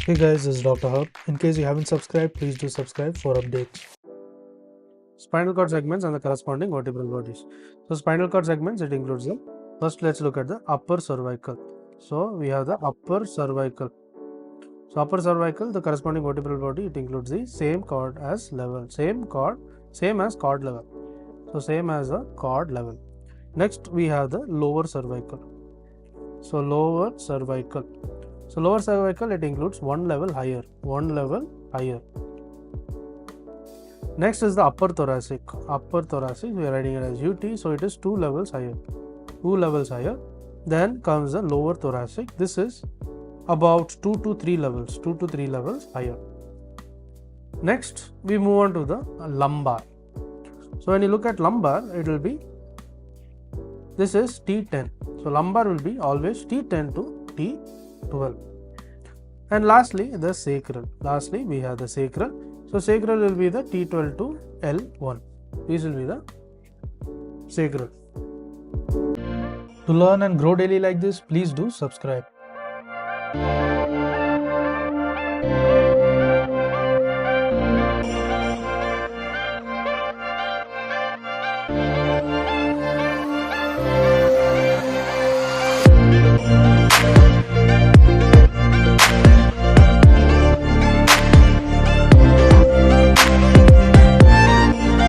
Hey guys, this is Dr. Hub. In case you haven't subscribed, please do subscribe for updates. Spinal cord segments and the corresponding vertebral bodies. So spinal cord segments, it includes them. First, let's look at the upper cervical. So we have the upper cervical. So upper cervical, the corresponding vertebral body, it includes the same cord as level, same as cord level. So same as a cord level. Next, we have the lower cervical. So lower cervical. So lower cervical, it includes one level higher. Next is the upper thoracic. Upper thoracic, we are writing it as UT, so it is 2 levels higher. Then comes the lower thoracic. This is about 2 to 3 levels higher. Next, we move on to the lumbar. So when you look at lumbar, it will be, this is T10. So lumbar will be always T10 to T12. And lastly, the sacral. Lastly, we have the sacral. So sacral will be the T12 to L1. This will be the sacral. To learn and grow daily like this, please do subscribe.